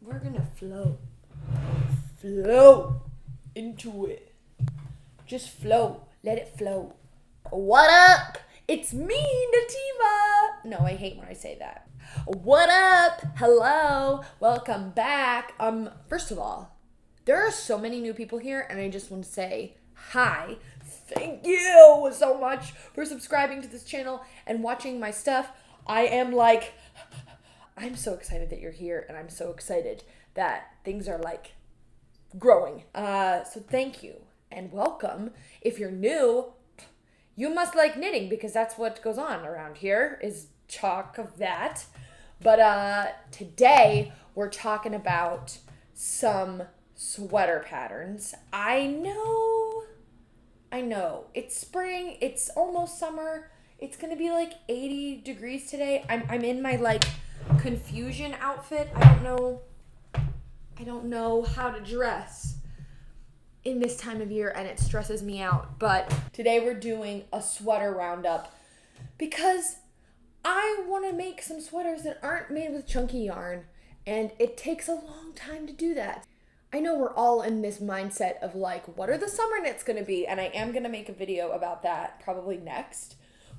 We're gonna flow into it. Just flow. Let it flow. What up? It's me, Nativa. No, I hate when I say that. What up? Hello. Welcome back. First of all, there are so many new people here, and I just want to say hi. Thank you so much for subscribing to this channel and watching my stuff. I'm so excited that you're here, and I'm so excited that things are growing. So thank you and welcome. If you're new, you must like knitting because that's what goes on around here is talk of that. But today we're talking about some sweater patterns. I know. It's spring. It's almost summer. It's gonna be 80 degrees today. I'm in my confusion outfit. I don't know how to dress in this time of year, and it stresses me out. But today we're doing a sweater roundup because I want to make some sweaters that aren't made with chunky yarn, and it takes a long time to do that. I know we're all in this mindset of what are the summer knits going to be? And I am going to make a video about that probably next.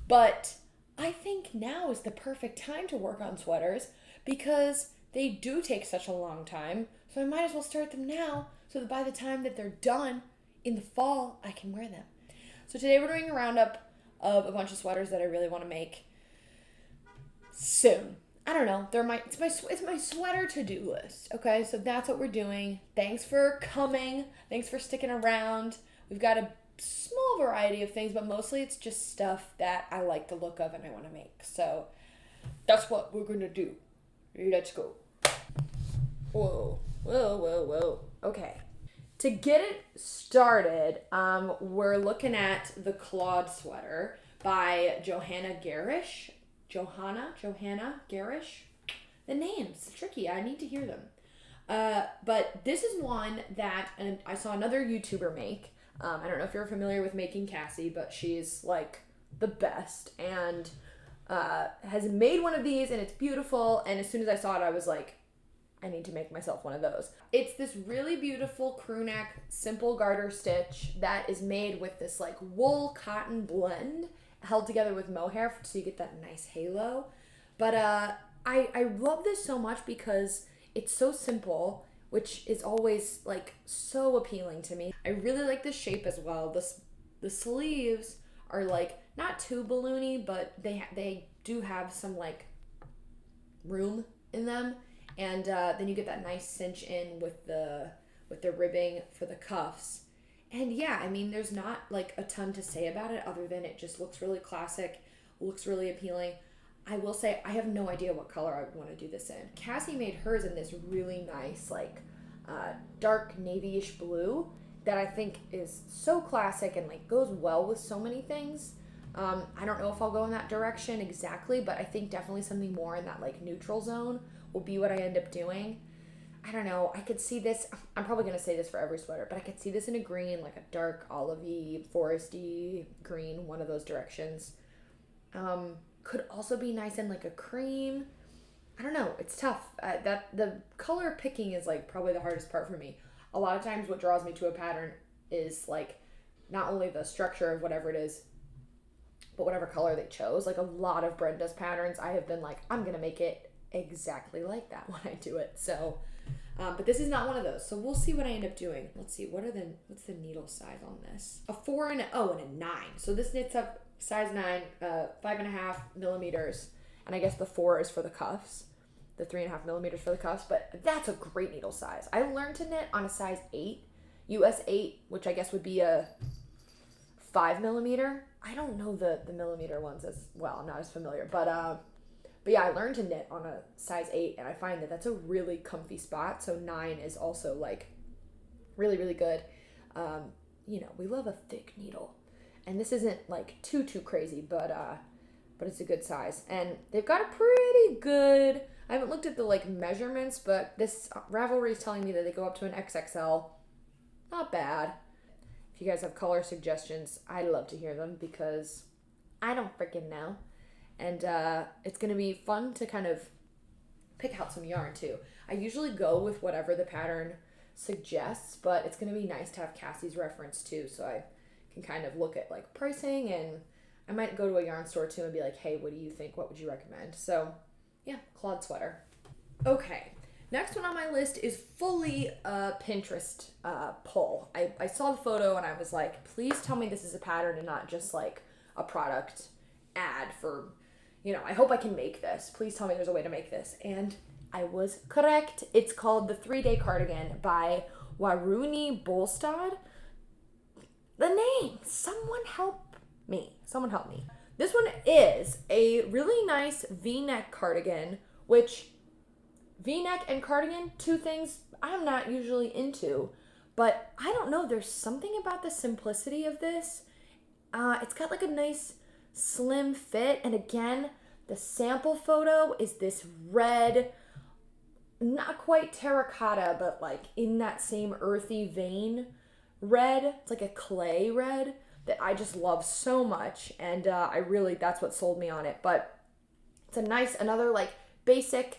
But I think now is the perfect time to work on sweaters because they do take such a long time. So I might as well start them now so that by the time that they're done in the fall, I can wear them. So today we're doing a roundup of a bunch of sweaters that I really want to make soon. I don't know. It's my sweater to-do list. Okay, so that's what we're doing. Thanks for coming. Thanks for sticking around. We've got a small variety of things, but mostly it's just stuff that I like the look of and I want to make. So that's what we're gonna do. Let's go. Whoa. Okay. To get it started, we're looking at the Claude Sweater by Johanna Gehrisch. Johanna Gehrisch. The names tricky. I need to hear them. But this is one that I saw another YouTuber make. I don't know if you're familiar with Making Cassie, but she's the best and has made one of these, and it's beautiful. And as soon as I saw it, I was like, I need to make myself one of those. It's this really beautiful crew neck, simple garter stitch that is made with this wool cotton blend held together with mohair so you get that nice halo. But I love this so much because it's so simple, which is always so appealing to me. I really like the shape as well. The sleeves are not too balloony, but they do have some room in them, and then you get that nice cinch in with the ribbing for the cuffs. And yeah, I mean, there's not a ton to say about it other than it just looks really classic, looks really appealing. I will say I have no idea what color I would want to do this in. Cassie made hers in this really nice dark navy-ish blue that I think is so classic and goes well with so many things. I don't know if I'll go in that direction exactly, but I think definitely something more in that neutral zone will be what I end up doing. I don't know. I could see this. I'm probably going to say this for every sweater, but I could see this in a green, a dark olivey, foresty green, one of those directions. Could also be nice in a cream. I don't know. It's tough. The color picking is probably the hardest part for me. A lot of times what draws me to a pattern is not only the structure of whatever it is, but whatever color they chose. A lot of Brenda's patterns, I have been I'm going to make it exactly like that when I do it. So, but this is not one of those. So we'll see what I end up doing. Let's see. What's the needle size on this? A 4 and a 9. So this knits up size 9, 5.5 millimeters. And I guess the 4 is for the cuffs. The 3.5 millimeters for the cuffs. But that's a great needle size. I learned to knit on a size 8, US 8, which I guess would be a 5 millimeter. I don't know the millimeter ones as well. I'm not as familiar. But yeah, I learned to knit on a size 8, and I find that that's a really comfy spot. So 9 is also really, really good. We love a thick needle, and this isn't too crazy, but it's a good size. And they've got a pretty good. I haven't looked at the measurements, but this Ravelry is telling me that they go up to an XXL. Not bad. If you guys have color suggestions, I'd love to hear them because I don't freaking know. And it's going to be fun to kind of pick out some yarn too. I usually go with whatever the pattern suggests, but it's going to be nice to have Cassie's reference too, so I can kind of look at like pricing, and I might go to a yarn store too and be like, hey, what do you think? What would you recommend? So yeah, Claude Sweater. Okay, next one on my list is fully a Pinterest pull. I saw the photo and I was like, please tell me this is a pattern and not just like a product ad for, you know, I hope I can make this. Please tell me there's a way to make this. And I was correct. It's called the 3-Day Cardigan by Warunee Bolstad. The name, someone help me. Someone help me. This one is a really nice V-neck cardigan, which V-neck and cardigan, two things I'm not usually into, but I don't know, there's something about the simplicity of this. It's got like a nice slim fit, and again, the sample photo is this red, not quite terracotta, but like in that same earthy vein red. It's like a clay red that I just love so much, and that's what sold me on it. But it's a nice, another like basic,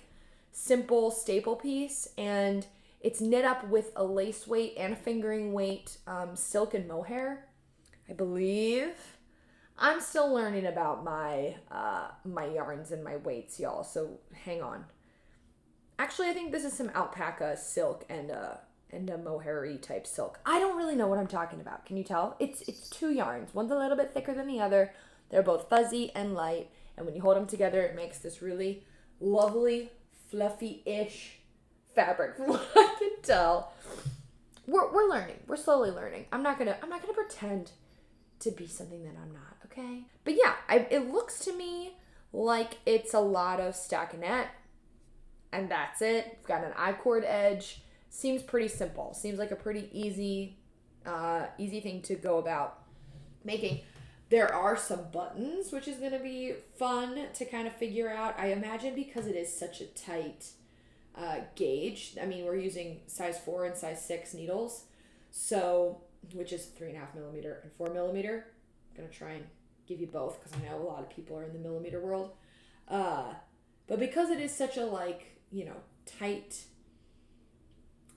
simple staple piece, and it's knit up with a lace weight and a fingering weight silk and mohair, I believe. I'm still learning about my my yarns and my weights, y'all, so hang on. Actually, I think this is some alpaca silk and a mohair-y type silk. I don't really know what I'm talking about. Can you tell? It's two yarns. One's a little bit thicker than the other. They're both fuzzy and light, and when you hold them together, it makes this really lovely, fluffy-ish fabric, from what I can tell. We're learning. We're slowly learning. I'm not gonna pretend to be something that I'm not, okay? But yeah, it looks to me like it's a lot of stackinette, and that's it. It's got an I-cord edge. Seems pretty simple. Seems like a pretty easy thing to go about making. There are some buttons, which is going to be fun to kind of figure out. I imagine because it is such a tight gauge. I mean, we're using size 4 and size 6 needles, so which is 3.5 millimeter and 4 millimeter. I'm going to try and give you both because I know a lot of people are in the millimeter world. But because it is such a tight,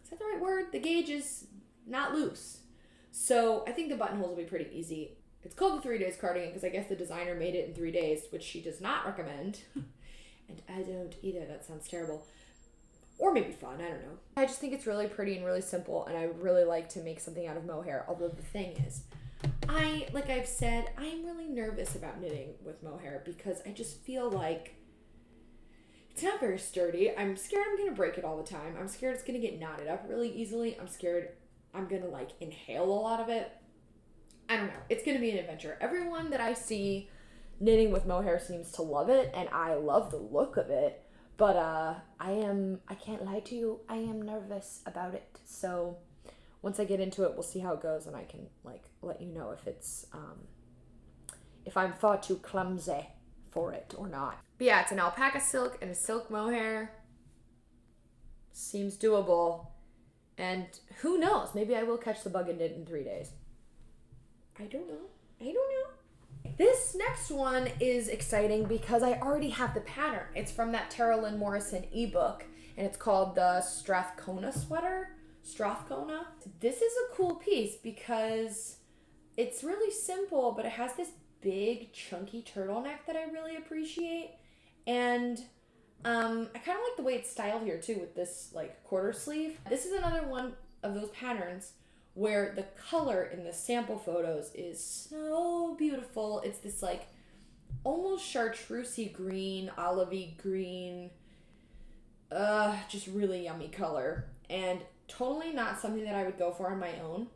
is that the right word? The gauge is not loose. So I think the buttonholes will be pretty easy. It's called the 3 Days Cardigan because I guess the designer made it in 3 days, which she does not recommend. And I don't either. That sounds terrible. Or maybe fun. I don't know. I just think it's really pretty and really simple, and I would really like to make something out of mohair. Although the thing is, like I've said, I'm really nervous about knitting with mohair because I just feel like it's not very sturdy. I'm scared I'm going to break it all the time. I'm scared it's going to get knotted up really easily. I'm scared I'm going to inhale a lot of it. I don't know. It's going to be an adventure. Everyone that I see knitting with mohair seems to love it, and I love the look of it. But I can't lie to you, I am nervous about it. So once I get into it, we'll see how it goes, and I can let you know if it's if I'm far too clumsy for it or not. But yeah, it's an alpaca silk and a silk mohair. Seems doable. And who knows, maybe I will catch the bug and knit in 3 days. I don't know. This next one is exciting because I already have the pattern. It's from that Tara-Lynn Morrison ebook, and it's called the Strathcona Sweater. Strathcona. This is a cool piece because it's really simple, but it has this big chunky turtleneck that I really appreciate. And I kind of like the way it's styled here too with this quarter sleeve. This is another one of those patterns where the color in the sample photos is so beautiful. It's this almost chartreusey green, olivey green, just really yummy color. And totally not something that I would go for on my own.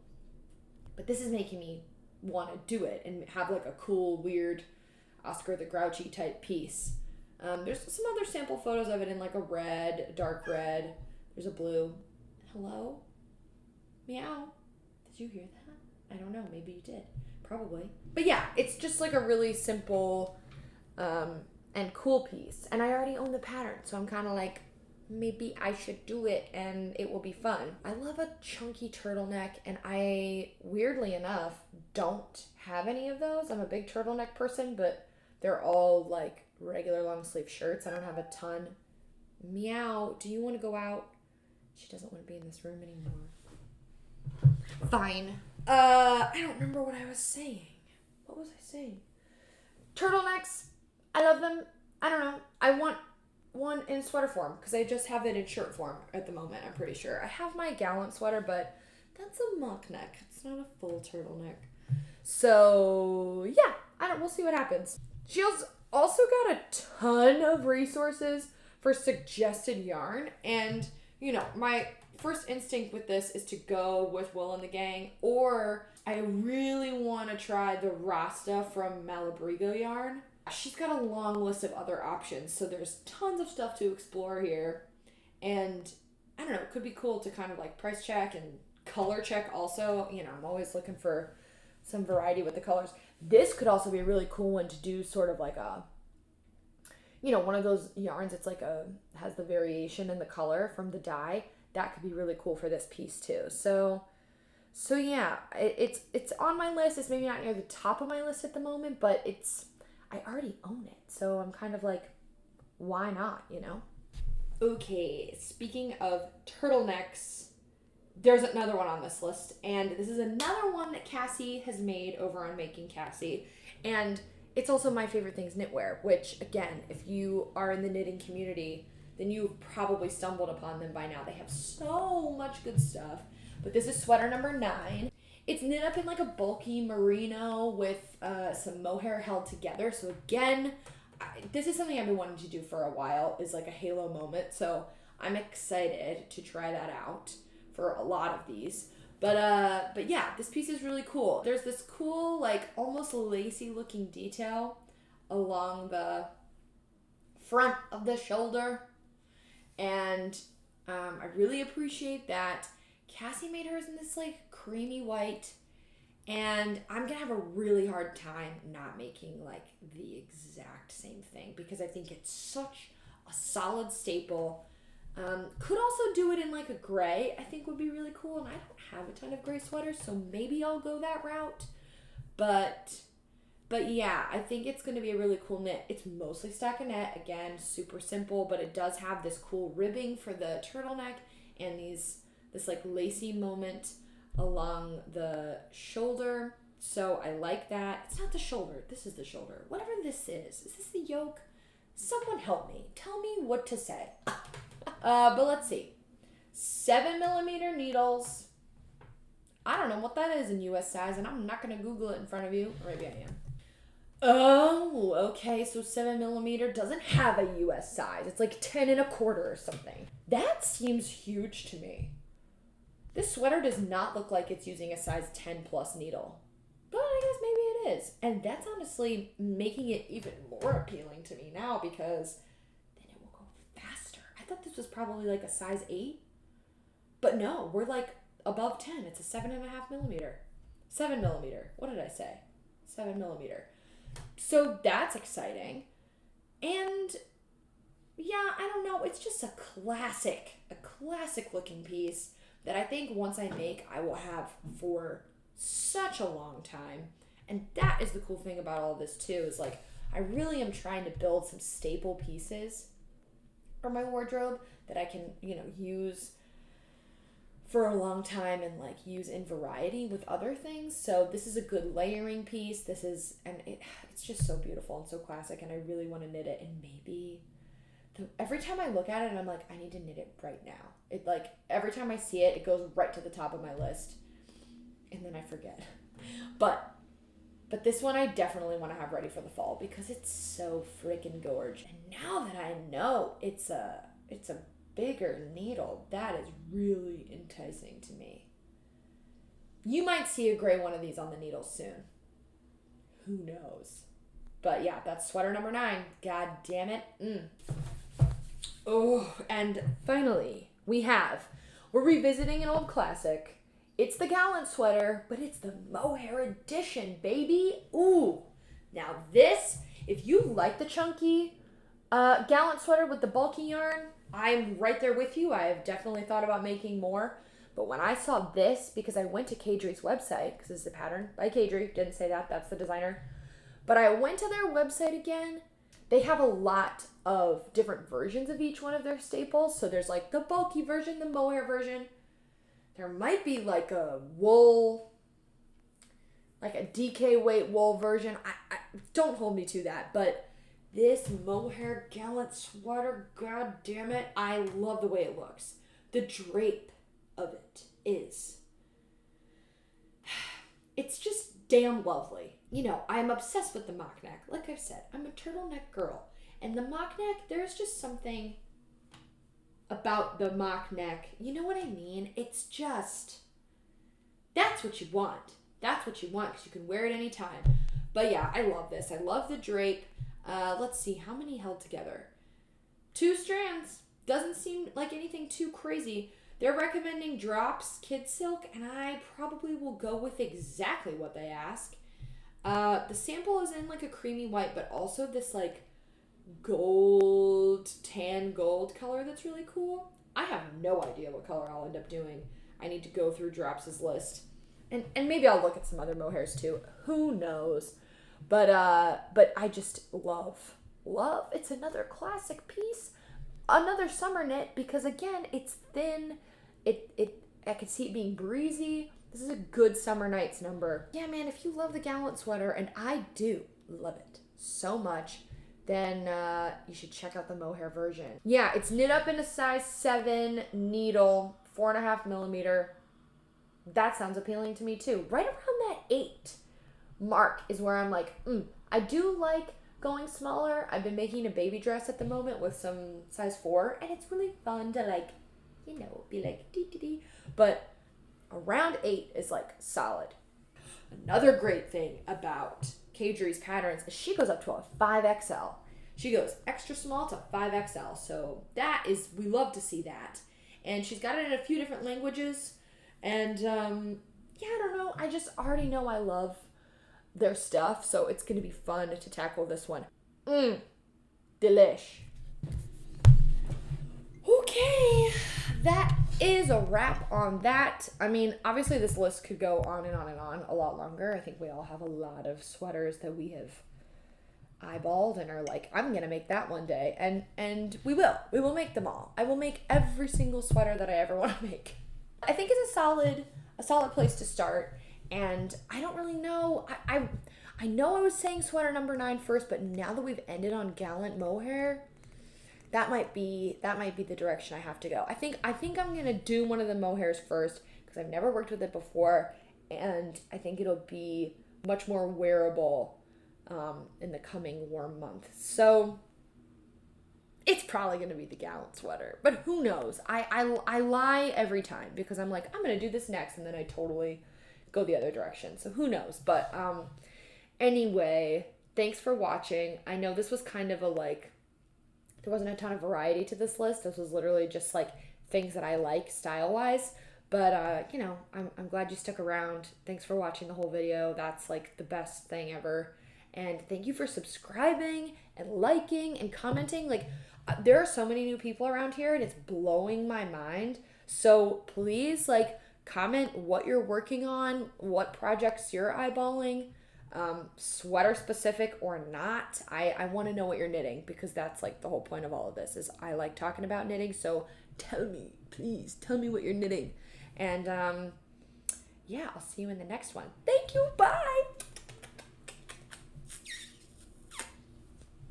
But this is making me want to do it and have a cool, weird Oscar the Grouchy type piece. There's some other sample photos of it in a red, dark red. There's a blue. Hello? Meow. Did you hear that? I don't know. Maybe you did. Probably. But yeah, it's just a really simple and cool piece. And I already own the pattern, so I'm kind of maybe I should do it and it will be fun. I love a chunky turtleneck, and I, weirdly enough, don't have any of those. I'm a big turtleneck person, but they're all regular long sleeve shirts. I don't have a ton Meow, do you want to go out? She doesn't want to be in this room anymore. Fine. I don't remember what I was saying. What was I saying? Turtlenecks. I love them. I don't know. I want one in sweater form because I just have it in shirt form at the moment, I'm pretty sure. I have my Gallant sweater, but that's a mock neck. It's not a full turtleneck. So, yeah. We'll see what happens. She also got a ton of resources for suggested yarn, and my first instinct with this is to go with Will and the Gang, or I really want to try the Rasta from Malabrigo yarn. She's got a long list of other options, so there's tons of stuff to explore here, and I don't know, it could be cool to kind of like price check and color check also. I'm always looking for some variety with the colors. This could also be a really cool one to do, sort of like a, one of those yarns. It's like has the variation in the color from the dye. That could be really cool for this piece too. So yeah, it's on my list. It's maybe not near the top of my list at the moment, but I already own it. So I'm kind of like, why not, Okay, speaking of turtlenecks, there's another one on this list, and this is another one that Cassie has made over on Making Cassie, and it's also my favorite things knitwear, which, again, if you are in the knitting community, then you've probably stumbled upon them by now. They have so much good stuff, but this is sweater number 9. It's knit up in like a bulky merino with some mohair held together, so again, this is something I've been wanting to do for a while, is like a halo moment, so I'm excited to try that out for a lot of these. But yeah, this piece is really cool. There's this cool, like almost lacy looking detail along the front of the shoulder. And I really appreciate that. Cassie made hers in this like creamy white. And I'm going to have a really hard time not making like the exact same thing because I think it's such a solid staple. Could also do it in like a gray, I think would be really cool. And I don't have a ton of gray sweaters, so maybe I'll go that route. But yeah, I think it's going to be a really cool knit. It's mostly stockinette, again, super simple, but it does have this cool ribbing for the turtleneck and this like lacy moment along the shoulder. So I like that. It's not the shoulder. This is the shoulder. Whatever this is this the yoke? Someone help me. Tell me what to say. But let's see. 7mm needles. I don't know what that is in US size, and I'm not going to Google it in front of you. Or maybe I am. Oh, okay. So 7mm doesn't have a US size. It's like 10 1/4 or something. That seems huge to me. This sweater does not look like it's using a size 10 plus needle. But I guess maybe it is. And that's honestly making it even more appealing to me now because then it will go faster. I thought this was probably like a size 8. But no, we're like above 10. It's a 7.5mm. 7mm. What did I say? 7mm. So that's exciting. And yeah, I don't know. It's just a classic looking piece that I think once I make, I will have for such a long time. And that is the cool thing about all of this too, is like, I really am trying to build some staple pieces for my wardrobe that I can, use for a long time and like use in variety with other things. So this is a good layering piece. It's just so beautiful and so classic, and I really want to knit it. And maybe every time I look at it, I'm like, I need to knit it right now. It like every time I see it, it goes right to the top of my list, and then I forget. But this one I definitely want to have ready for the fall because it's so freaking gorge. And now that I know it's a bigger needle, that is really enticing to me. You might see a gray one of these on the needle soon. Who knows? But yeah, that's sweater number 9. God damn it. Oh, and finally, we're revisiting an old classic. It's the Gallant sweater, but it's the Mohair edition, baby. Ooh. Now this, if you like the chunky Gallant sweater with the bulky yarn, I'm right there with you. I have definitely thought about making more. But when I saw this, because I went to Caidree's website, because this is a pattern by Caidree, didn't say that, that's the designer. But I went to their website again. they have a lot of different versions of each one of their staples. So there's like the bulky version, the mohair version. There might be like a wool, like a DK weight wool version. I don't hold me to that, but this mohair Gallant sweater, god damn it, I love the way it looks. The drape of it is, it's just damn lovely. You know, I'm obsessed with the mock neck. Like I've said, I'm a turtleneck girl. And the mock neck, there's just something about the mock neck. You know what I mean? It's just, that's what you want. That's what you want because you can wear it anytime. But yeah, I love this. I love the drape. Let's see, how many held together? 2 strands. Doesn't seem like anything too crazy. They're recommending drops, kid silk, and I probably will go with exactly what they ask. The sample is in like a creamy white, but also this like gold, tan gold color that's really cool. I have no idea what color I'll end up doing. I need to go through Drops' list. And maybe I'll look at some other mohairs too. Who knows? But I just love. It's another classic piece. Another summer knit because again, it's thin. I could see it being breezy. This is a good summer nights number. Yeah, man, if you love the Gallant sweater, and I do love it so much, then you should check out the mohair version. Yeah, it's knit up in a size 7 needle, 4.5 millimeter. That sounds appealing to me too. Right around that 8 mark is where I'm like, I do like going smaller. I've been making a baby dress at the moment with some size 4, and it's really fun to like, you know, be like dee. But around 8 is like solid. Another great thing about Caidree's patterns is she goes up to a 5XL. She goes extra small to 5XL. So that is, we love to see that. And she's got it in a few different languages. And yeah, I don't know. I just already know I love their stuff. So it's going to be fun to tackle this one. Delish. Okay, that is a wrap on that. I mean, obviously this list could go on and on and on a lot longer. I think we all have a lot of sweaters that we have eyeballed and are like, I'm gonna make that one day, and we will make them all. I will make every single sweater that I ever want to make. I think it's a solid place to start. And I don't really know. I know I was saying sweater number 9 first, but now that we've ended on Gallant mohair, that might be the direction I have to go. I think I'm gonna do one of the mohairs first because I've never worked with it before, and I think it'll be much more wearable in the coming warm months. So it's probably gonna be the Gallant sweater, but who knows? I lie every time because I'm like, I'm gonna do this next, and then I totally go the other direction. So who knows? But anyway, thanks for watching. I know this was kind of a like, there wasn't a ton of variety to this list. This was literally just like things that I like style wise. But you know, I'm glad you stuck around. Thanks for watching the whole video. That's like the best thing ever. And thank you for subscribing and liking and commenting. Like there are so many new people around here and it's blowing my mind. So please like comment what you're working on, what projects you're eyeballing, sweater specific or not. I want to know what you're knitting because that's like the whole point of all of this is I like talking about knitting. So please tell me what you're knitting. And yeah, I'll see you in the next one. Thank you. Bye.